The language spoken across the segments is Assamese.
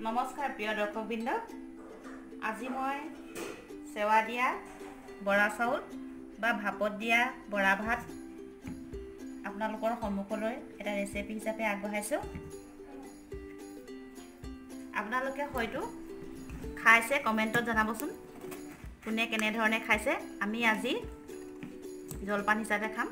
নমস্কাৰ প্ৰিয় দৰ্শকবৃন্দ, আজি মই সেৱা দিয়া বৰা চাউল বা ভাপত দিয়া বৰা ভাত আপোনালোকৰ সন্মুখলৈ এটা ৰেচিপি হিচাপে আগবঢ়াইছোঁ। আপোনালোকে হয়তো খাইছে, কমেণ্টত জনাবচোন কোনে কেনেধৰণে খাইছে। আমি আজি জলপান হিচাপে খাম।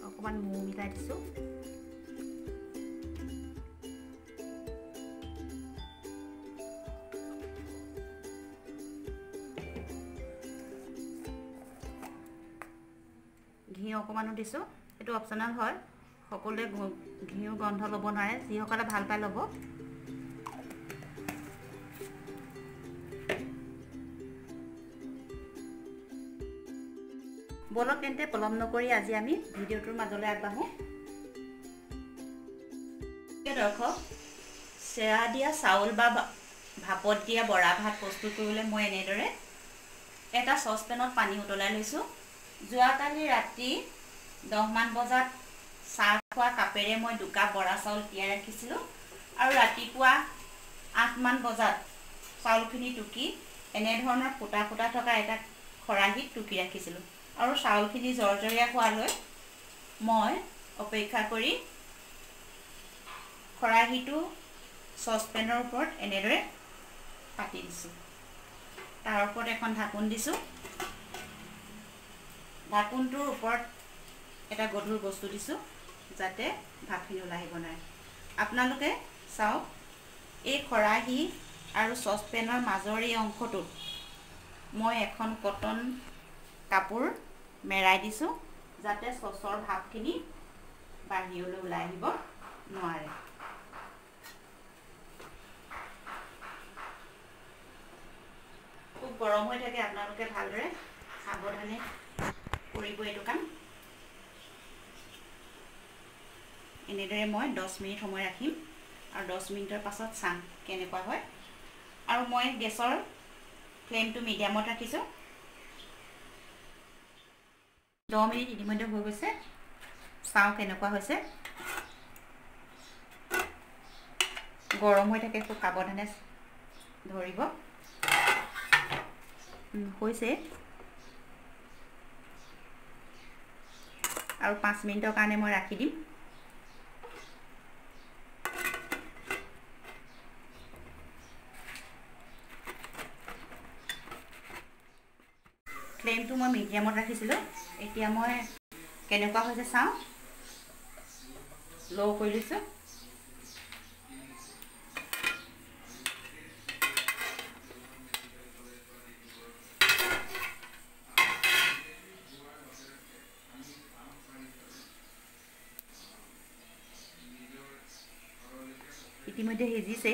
অকমান মৌ মিলাই দিছোঁ। ঘি অকমানো দিছোঁ, এইটো অপশ্যনেল হয়, সকলোৱে ঘিউ গন্ধ ল'ব নোৱাৰে, যিসকলে ভাল পাই ল'ব। বলক তেন্তে পলম নকৰি আজি আমি ভিডিঅ'টোৰ মাজলৈ আগবাঢ়োঁ। দৰ্শক, চেৱা দিয়া চাউল বা ভাপত দিয়া বৰা ভাত প্ৰস্তুত কৰিবলৈ মই এনেদৰে এটা চচপেনত পানী উতলাই লৈছোঁ। যোৱাকালি ৰাতি 10মান বজাত চাহ খোৱা কাপেৰে মই 2 কাপ বৰা চাউল তিয়াই ৰাখিছিলোঁ আৰু ৰাতিপুৱা 8মান বজাত চাউলখিনি টুকি এনেধৰণৰ ফুটা ফুটা থকা এটা খৰাহীত টুকি ৰাখিছিলোঁ আৰু চাউলখিনি জৰজৰীয়া হোৱালৈ মই অপেক্ষা কৰি খৰাহীটো চচপেনৰ ওপৰত এনেদৰে পাতি দিছোঁ। তাৰ ওপৰত এখন ঢাকোন দিছোঁ। ঢাকোনটোৰ ওপৰত এটা গধুৰ বস্তু দিছোঁ যাতে ভাপখিনি ওলাই আহিব নোৱাৰে। আপোনালোকে চাওক, এই খৰাহী আৰু চচপেনৰ মাজৰ এই অংশটোত মই এখন কটন কাপোৰ মেৰাই দিছোঁ যাতে চচৰ ভাপখিনি বাহিৰলৈ ওলাই আহিব নোৱাৰে। খুব গৰম হৈ থাকে, আপোনালোকে ভালদৰে সাৱধানে কৰিব এইটো কাম। এনেদৰে মই 10 মিনিট সময় ৰাখিম আৰু 10 মিনিটৰ পাছত চাম কেনেকুৱা হয়। আৰু মই গেছৰ ফ্লেমটো মিডিয়ামত ৰাখিছোঁ। 10 মিনিট ইতিমধ্যে হৈ গৈছে, চাওঁ কেনেকুৱা হৈছে। গৰম হৈ থাকে, খুব সাৱধানে ধৰিব। হৈছে আৰু 5 মিনিটৰ কাৰণে মই ৰাখি দিম। ফ্লেমটো মই মিডিয়ামত ৰাখিছিলোঁ। এতিয়া মই কেনেকুৱা হৈছে চাওঁ, ল' কৰি লৈছোঁ। ইতিমধ্যে সিজিছে,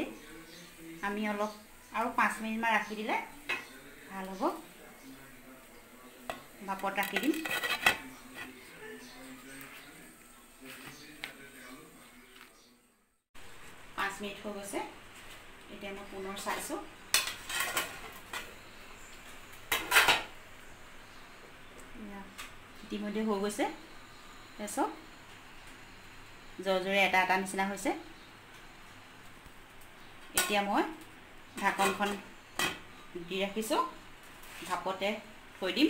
আমি অলপ আৰু 5 মিনিটমান ৰাখি দিলে ভাল হ'ব। ভাপত ৰাখি দিম। পাঁচ মিনিট হৈ গৈছে, এতিয়া মই পুনৰ চাইছোঁ। ইতিমধ্যে হৈ গৈছে, তাৰপিছত জৰজৰে এটা এটা নিচিনা হৈছে। এতিয়া মই ঢাকনখন দি ৰাখিছোঁ, ভাপতে থৈ দিম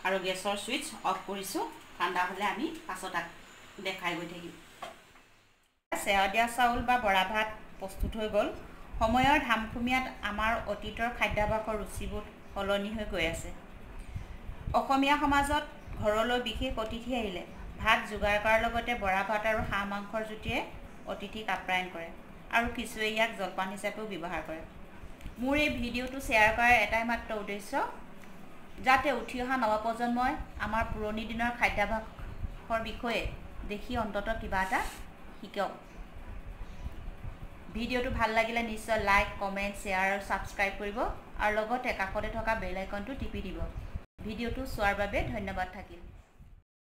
আৰু গেছৰ ছুইচ অফ কৰিছোঁ। ঠাণ্ডা হ'লে আমি পাছত দেখাই গৈ থাকিম। চেৱা দিয়া চাউল বা বৰা ভাত প্ৰস্তুত হৈ গ'ল। সময়ৰ ধামখুমীয়াত আমাৰ অতীতৰ খাদ্যাভ্যাসৰ ৰুচিবোৰ সলনি হৈ গৈ আছে। অসমীয়া সমাজত ঘৰলৈ বিশেষ অতিথি আহিলে ভাত যোগাৰ কৰাৰ লগতে বৰা ভাত আৰু হাঁহ মাংসৰ জুতিৰে অতিথিক আপ্যায়ন কৰে আৰু কিছুৱে ইয়াক জলপান হিচাপেও ব্যৱহাৰ কৰে। মোৰ এই ভিডিঅ'টো শ্বেয়াৰ কৰাৰ এটাই মাত্ৰ উদ্দেশ্য, যাতে উঠি অহা নৱপ্ৰজন্মই আমাৰ পুৰণি দিনৰ খাদ্যাভ্যাসৰ বিষয়ে দেখি অন্ততঃ কিবা এটা শিকক। ভিডিঅ'টো ভাল লাগিলে নিশ্চয় লাইক কমেণ্ট শ্বেয়াৰ আৰু ছাবস্ক্ৰাইব কৰিব আৰু লগতে কাষতে থকা বেল আইকনটো টিপি দিব। ভিডিঅ'টো চোৱাৰ বাবে ধন্যবাদ থাকিল।